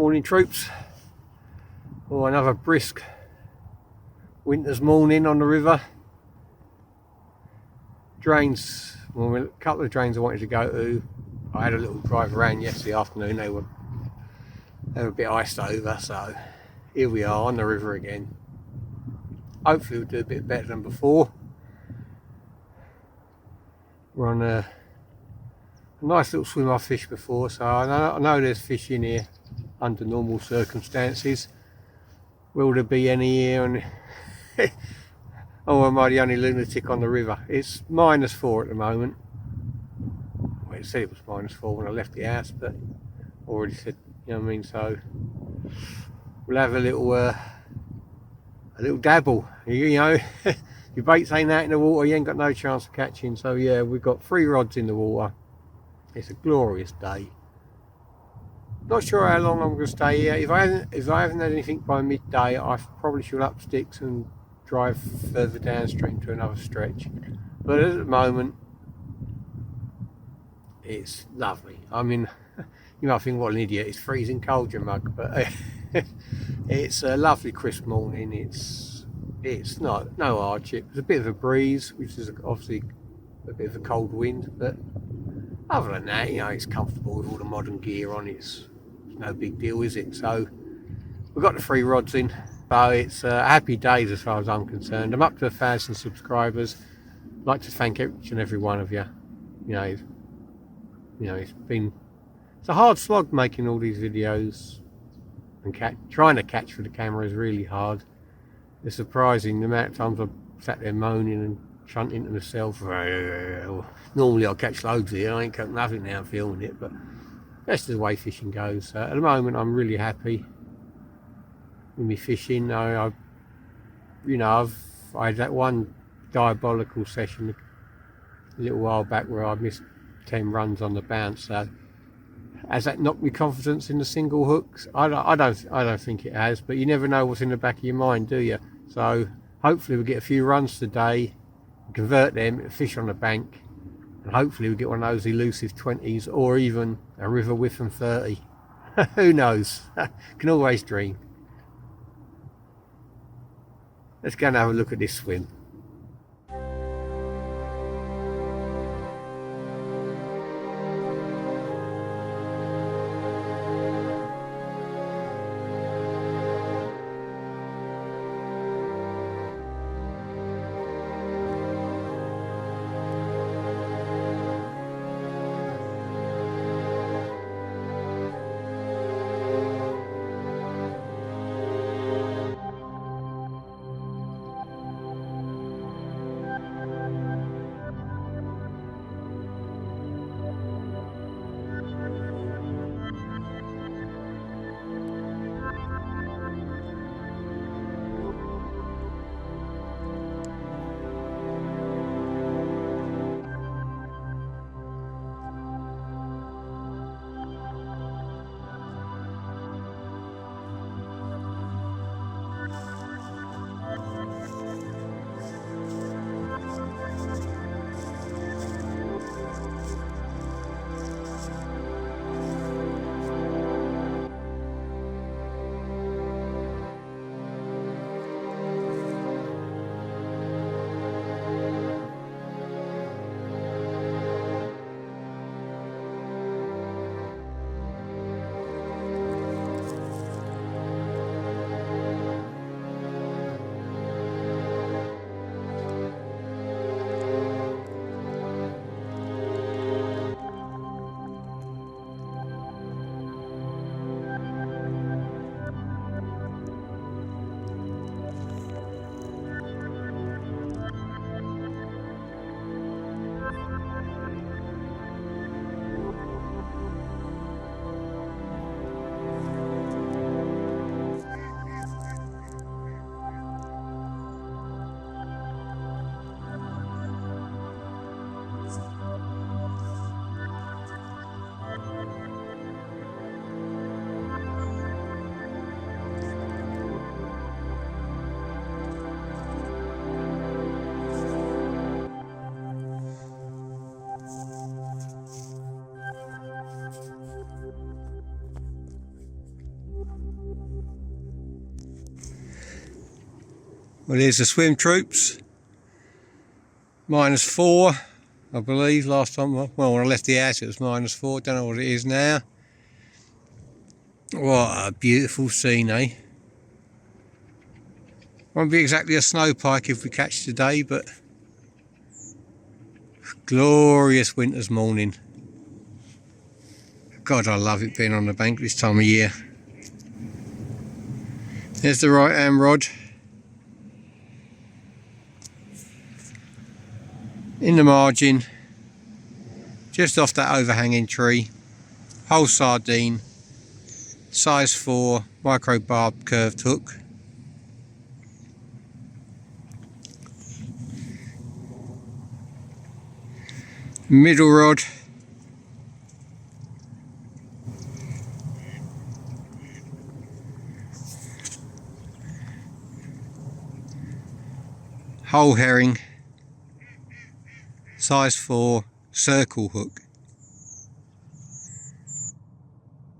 Morning troops. Oh, another brisk winter's morning on the river. Drains, well, a couple of drains I wanted to go to. I had a little drive around yesterday afternoon. They were a bit iced over, so here we are on the river again. Hopefully we'll do a bit better than before. We're on a nice little swim I've fished before, so I know there's fish in here under normal circumstances. Will there be any here? And oh, am I the only lunatic on the river? It's -4 at the moment. Well, it said it was -4 when I left the house, but already said, you know what I mean. So we'll have a little dabble. You know, your baits ain't out in the water, you ain't got no chance of catching. So yeah, we've got 3 rods in the water. It's a glorious day. Not sure how long I'm going to stay here. If I haven't had anything by midday, I probably should up sticks and drive further downstream to another stretch. But at the moment, it's lovely. I mean, you might think, what an idiot, it's freezing cold, your mug, but it's a lovely crisp morning. It's no hardship. There's a bit of a breeze, which is obviously a bit of a cold wind, but other than that, you know, it's comfortable with all the modern gear on. It's no big deal, is it? So we've got the 3 rods in, but it's happy days as far as I'm concerned. I'm up to 1,000 subscribers. I'd like to thank each and every one of you. You know, it's a hard slog making all these videos, and trying to catch for the camera is really hard. It's surprising the amount of times I've sat there moaning and shunting to myself. Normally I'll catch loads here. I ain't got nothing now filming it, but that's the way fishing goes. At the moment, I'm really happy with me fishing. I had that one diabolical session a little while back where I missed 10 runs on the bounce. So has that knocked me confidence in the single hooks? I don't think it has, but you never know what's in the back of your mind, do you? So hopefully we'll get a few runs today, convert them into fish on the bank, and hopefully we'll get one of those elusive 20s or even a River Witham 30. Who knows? Can always dream. Let's go and have a look at this swim. Well, there's the swim troops. -4, I believe, last time. Well, when I left the house it was -4. Don't know what it is now. What a beautiful scene, eh? Won't be exactly a snow pike if we catch today, but glorious winter's morning. God, I love it being on the bank this time of year. There's the right hand rod. In the margin, just off that overhanging tree. Whole sardine, size 4, micro barb curved hook. Middle rod. Whole herring, size 4, circle hook.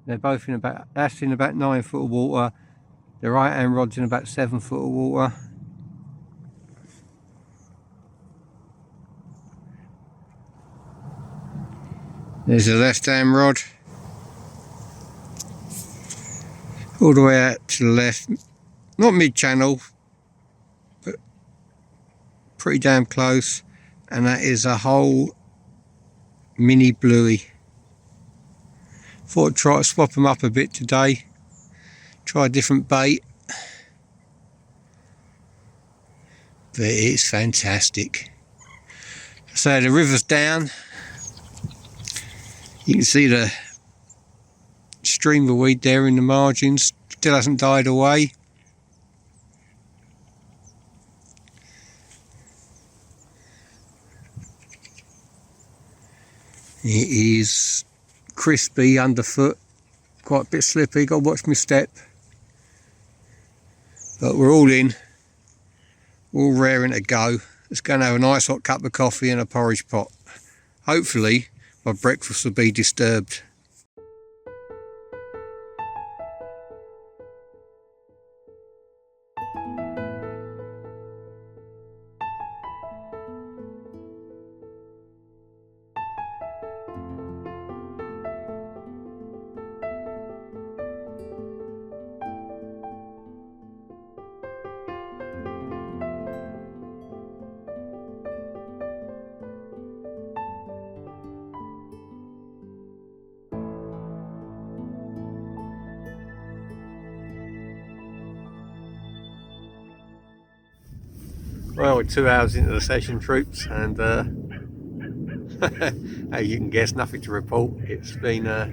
They're both in about, that's in about 9 foot of water. The right hand rod's in about 7 foot of water. There's the left hand rod. All the way out to the left. Not mid channel, but pretty damn close. And that is a whole mini bluey. Thought I'd try to swap them up a bit today. Try a different bait. But it's fantastic. So the river's down. You can see the stream of weed there in the margins. Still hasn't died away. It is crispy underfoot, quite a bit slippy, got to watch my step. But we're all in, we're all raring to go. Let's go and have a nice hot cup of coffee and a porridge pot. Hopefully my breakfast will be disturbed. Well, we're 2 hours into the session, troops, and as you can guess, nothing to report. It's been a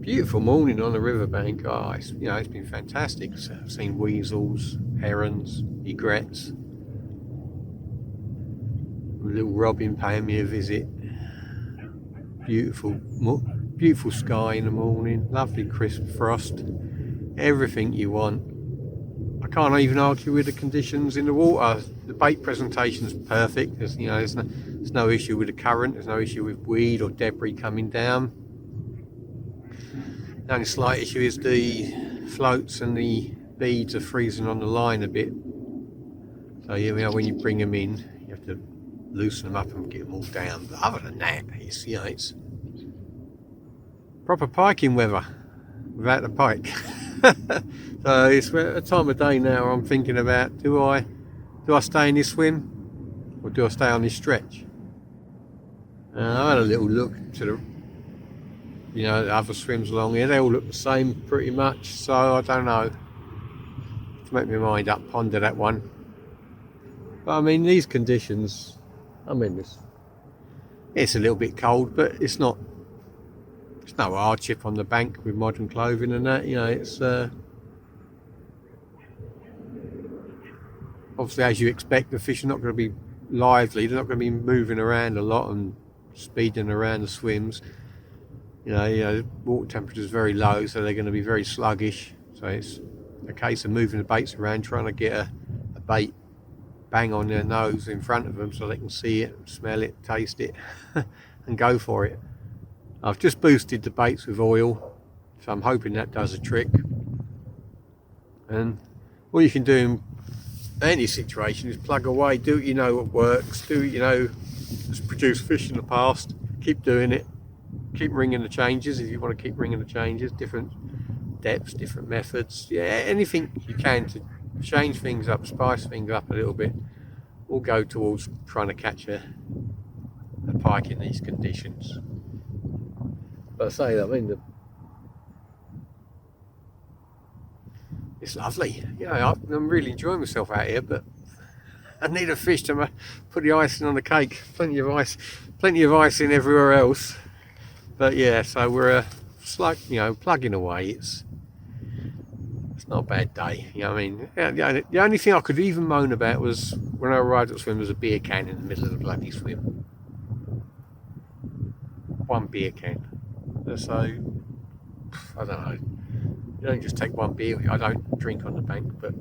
beautiful morning on the riverbank. Oh, it's been fantastic. So I've seen weasels, herons, egrets, a little robin paying me a visit. Beautiful sky in the morning, lovely crisp frost, everything you want. I can't even argue with the conditions in the water. The bait presentation's perfect. There's no issue with the current. There's no issue with weed or debris coming down. The only slight issue is the floats and the beads are freezing on the line a bit. So when you bring them in, you have to loosen them up and get them all down. But other than that, it's proper piking weather without the pike. So it's a time of day now I'm thinking about, do I stay in this swim or do I stay on this stretch? I had a little look to the other swims along here. They all look the same pretty much, so I don't know. To make my mind up, ponder that one. But I mean, these conditions, it's a little bit cold, but it's no hardship on the bank with modern clothing and that. It's obviously, as you expect, the fish are not going to be lively. They're not going to be moving around a lot and speeding around the swims. Water temperature is very low, so they're going to be very sluggish. So it's a case of moving the baits around, trying to get a bait bang on their nose in front of them so they can see it, smell it, taste it, and go for it. I've just boosted the baits with oil, so I'm hoping that does a trick. And all you can do in any situation is plug away, do what you know what works, do what you know has produced fish in the past, keep doing it, keep ringing the changes if you want to keep ringing the changes, different depths, different methods, yeah, anything you can to change things up, spice things up a little bit, will go towards trying to catch a pike in these conditions. But I say that, I mean, it's lovely, you know, I'm really enjoying myself out here, but I need a fish to put the icing on the cake. Plenty of icing everywhere else. But yeah, so we're you know, plugging away. It's not a bad day, you know what I mean? The only thing I could even moan about was when I arrived at the swim, there was a beer can in the middle of the bloody swim. One beer can. So I don't know. You don't just take one beer. I don't drink on the bank, but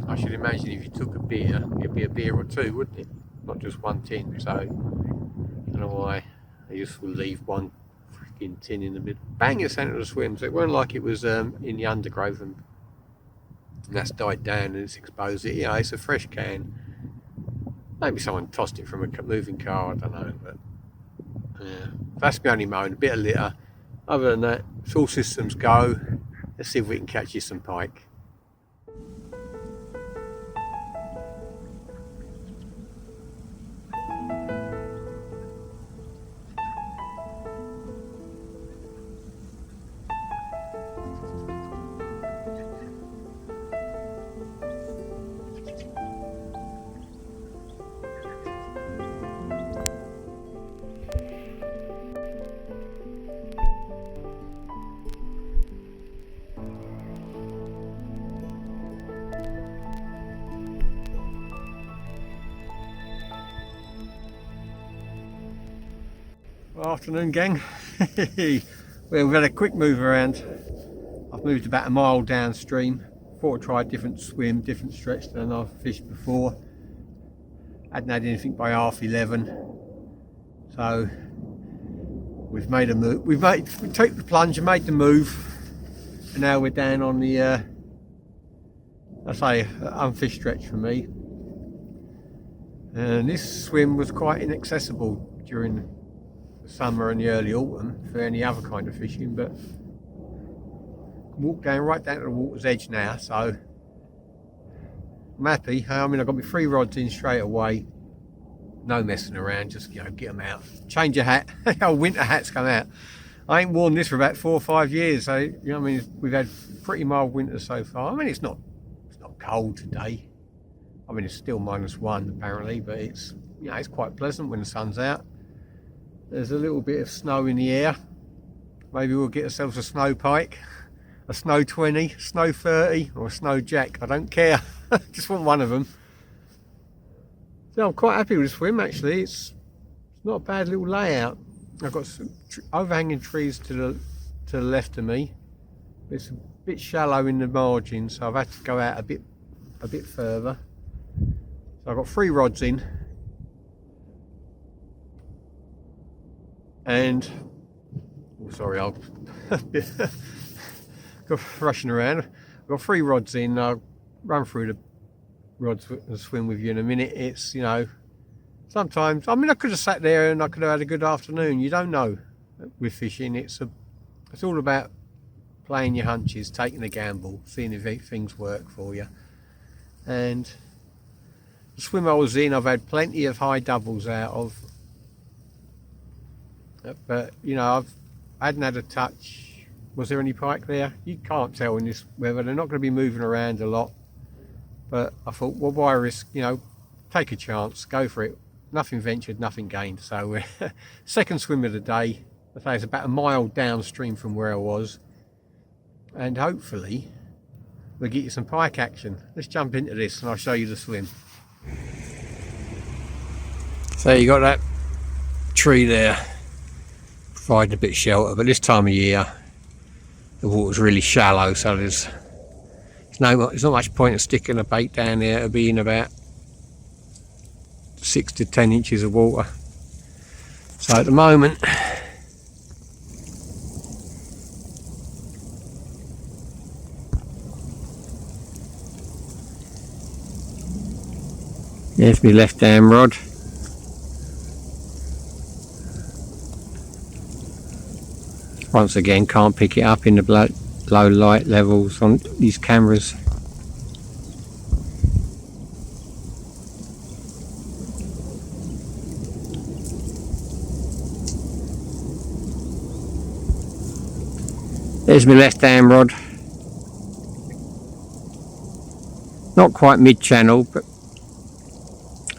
I should imagine if you took a beer, it'd be a beer or two, wouldn't it? Not just one tin. So I don't know why they just will leave one freaking tin in the middle. Bang, it's out of the swim. So it wasn't like it was in the undergrowth and that's died down and it's exposed. You know, it's a fresh can. Maybe someone tossed it from a moving car. I don't know, but yeah, that's my only moan. A bit of litter. Other than that, it's all systems go. Let's see if we can catch you some pike. Afternoon, gang. Well, we've had a quick move around. I've moved about a mile downstream. Thought I'd try a different swim, different stretch than I've fished before. Hadn't had anything by 11:30, so we've made a move. We took the plunge and made the move, and now we're down on the I say unfished stretch for me. And this swim was quite inaccessible during summer and the early autumn for any other kind of fishing, but walk right down to the water's edge now, so I'm happy. I mean, I've got my 3 rods in straight away, no messing around, just, you know, get them out, change your hat. Our winter hats come out. I ain't worn this for about 4 or 5 years, so you know what I mean, we've had pretty mild winters so far. I mean, it's not cold today. I mean, it's still -1 apparently, but it's, you know, it's quite pleasant when the sun's out. There's a little bit of snow in the air. Maybe we'll get ourselves a snow pike, a snow 20, snow 30, or a snow jack. I don't care. Just want one of them. So I'm quite happy with the swim actually. It's not a bad little layout. I've got some overhanging trees to the left of me. It's a bit shallow in the margin, so I've had to go out a bit further. So I've got 3 rods in. And oh, sorry, I'll go rushing around. I've got 3 rods in. I'll run through the rods and swim with you in a minute. It's, you know, sometimes, I mean, I could have sat there and I could have had a good afternoon. You don't know with fishing. It's all about playing your hunches, taking a gamble, seeing if things work for you. And the swim I was in, I've had plenty of high doubles out of. But you know, I hadn't had a touch. Was there any pike there? You can't tell in this weather. They're not going to be moving around a lot. But I thought, well, why risk? You know, take a chance, go for it. Nothing ventured, nothing gained. So second swim of the day. I say it's about a mile downstream from where I was, and hopefully we'll get you some pike action. Let's jump into this and I'll show you the swim. So you got that tree there, providing a bit of shelter, but this time of year the water's really shallow, so there's not much point in sticking a bait down there. It'll be in about 6 to 10 inches of water. So at the moment There's my left hand rod. Once again, can't pick it up in the low light levels on these cameras. There's my left hand rod. Not quite mid channel, but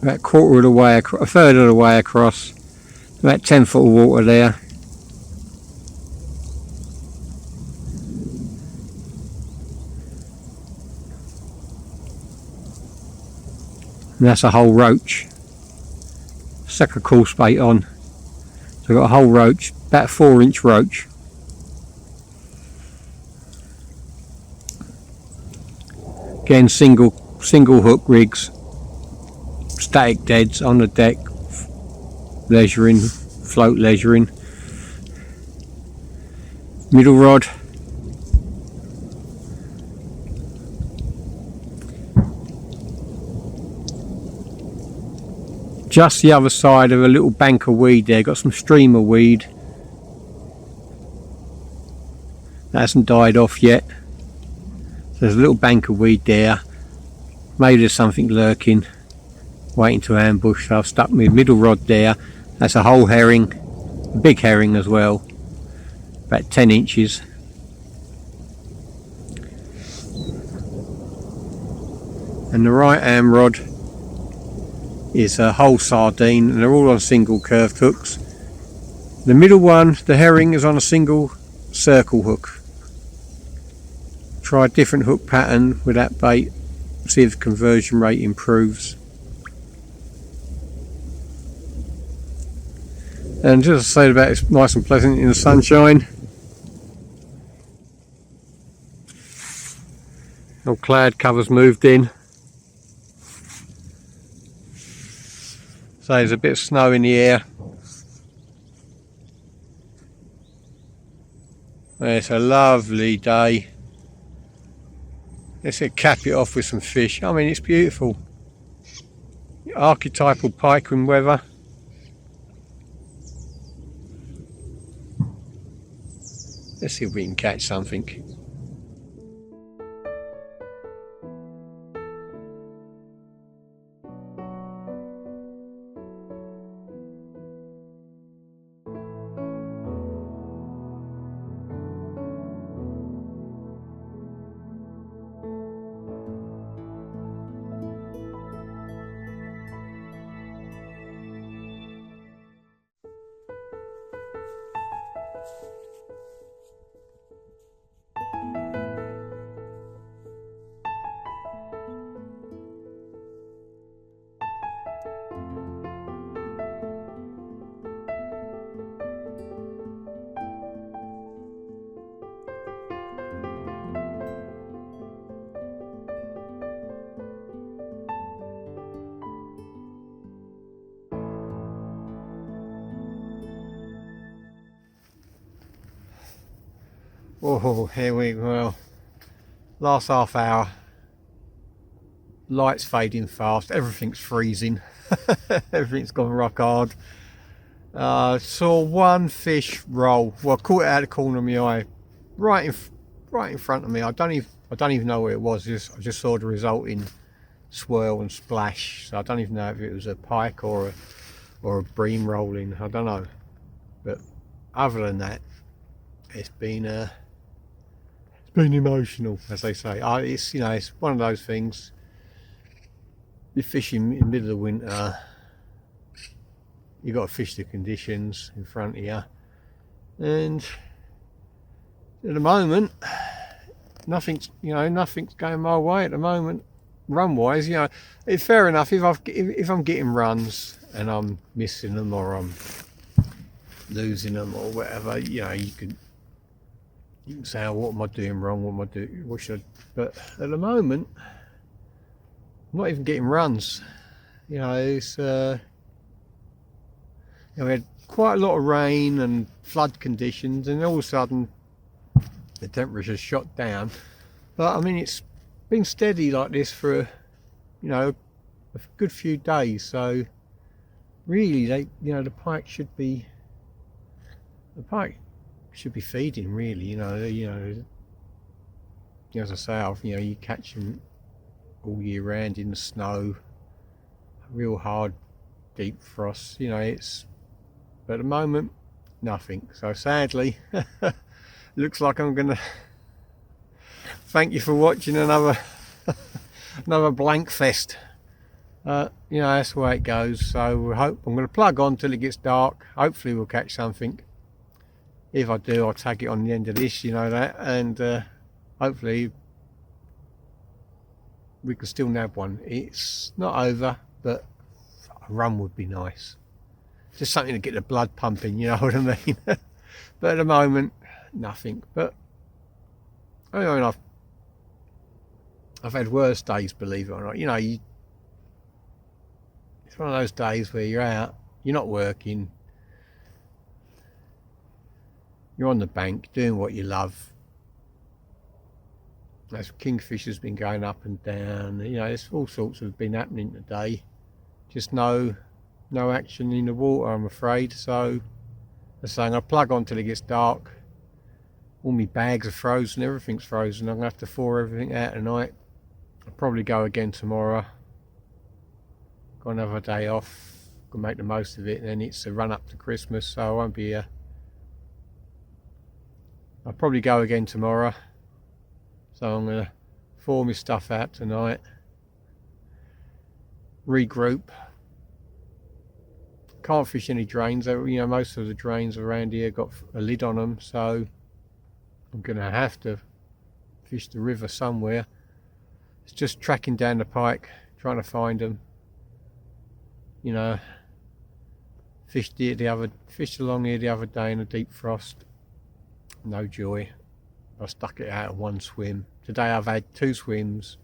about a quarter of the way, a third of the way across. About 10 foot of water there. And that's a whole roach. Stuck a coarse bait on. So I've got a whole roach, about a 4-inch roach. Again, single hook rigs, static deads on the deck, leisuring, float leisuring. Middle rod. Just the other side of a little bank of weed there, got some streamer weed. That hasn't died off yet. There's a little bank of weed there. Maybe there's something lurking, waiting to ambush. So I've stuck my middle rod there. That's a whole herring, a big herring as well, about 10 inches. And the right hand rod is a whole sardine, and they're all on single curved hooks. The middle one, the herring, is on a single circle hook. Try a different hook pattern with that bait, see if the conversion rate improves. And just to say about it's nice and pleasant in the sunshine. All cloud covers moved in. So there's a bit of snow in the air. It's a lovely day. Let's cap it off with some fish. I mean, it's beautiful. Archetypal Piking weather. Let's see if we can catch something. Oh, here we go. Last half hour. Lights fading fast. Everything's freezing. Everything's gone rock hard. Saw one fish roll. Well, I caught it out of the corner of my eye, right in front of me. I don't even know where it was. I just saw the resulting swirl and splash. So I don't even know if it was a pike or a bream rolling. I don't know. But other than that, it's been emotional, as they say. It's, you know, it's one of those things. You're fishing in the middle of winter. You've got to fish the conditions in front of you, and at the moment, nothing's going my way at the moment. Run wise, you know, it's fair enough if I'm getting runs and I'm missing them or I'm losing them or whatever. You know, you can say, oh, what am I doing wrong? What am I doing? What should I? But at the moment, I'm not even getting runs. You know, it's we had quite a lot of rain and flood conditions, and all of a sudden the temperature's shot down. But I mean, it's been steady like this for, you know, a good few days. So really, the pike should be feeding. Really, as I say, you catch them all year round in the snow, real hard, deep frost. But at the moment, nothing. So sadly, looks like I'm gonna thank you for watching another blank fest. That's the way it goes. So I'm going to plug on till it gets dark. Hopefully we'll catch something. If I do, I'll tag it on the end of this, and hopefully we can still nab one. It's not over, but a run would be nice. Just something to get the blood pumping, you know what I mean? But at the moment, nothing. But I mean, I've had worse days, believe it or not. It's one of those days where you're out, you're not working, you're on the bank doing what you love. As kingfisher's been going up and down, there's all sorts have been happening today. Just no action in the water, I'm afraid. So as I say, I'm going to plug on till it gets dark. All my bags are frozen, everything's frozen. I'm going to have to thaw everything out tonight. I'll probably go again tomorrow. Got another day off, can make the most of it. And then it's a run up to Christmas, so I won't be here. I'll probably go again tomorrow. So I'm going to thaw my stuff out tonight, regroup. Can't fish any drains. Most of the drains around here got a lid on them, so I'm going to have to fish the river somewhere. It's just tracking down the pike, trying to find them. Fished along here the other day in a deep frost. No joy. I stuck it out in one swim. Today I've had 2 swims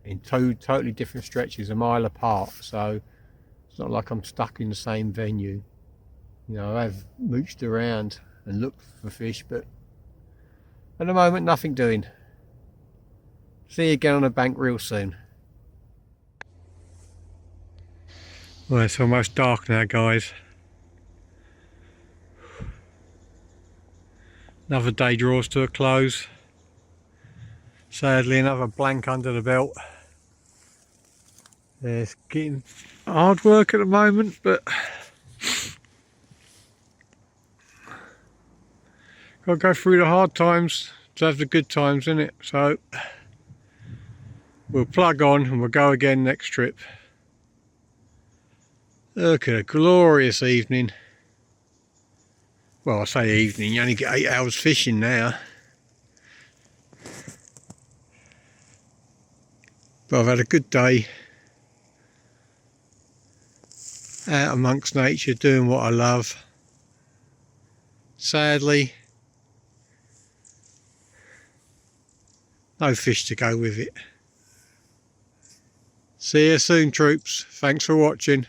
in 2 totally different stretches, a mile apart. So it's not like I'm stuck in the same venue. I've mooched around and looked for fish, but at the moment, nothing doing. See you again on the bank real soon. Well, it's almost dark now, guys. Another day draws to a close. Sadly, another blank under the belt. It's getting hard work at the moment, but got to go through the hard times to have the good times, innit? So we'll plug on and we'll go again next trip. Look at a glorious evening. Well, I say evening, you only get 8 hours fishing now. But I've had a good day out amongst nature, doing what I love. Sadly, no fish to go with it. See you soon, troops. Thanks for watching.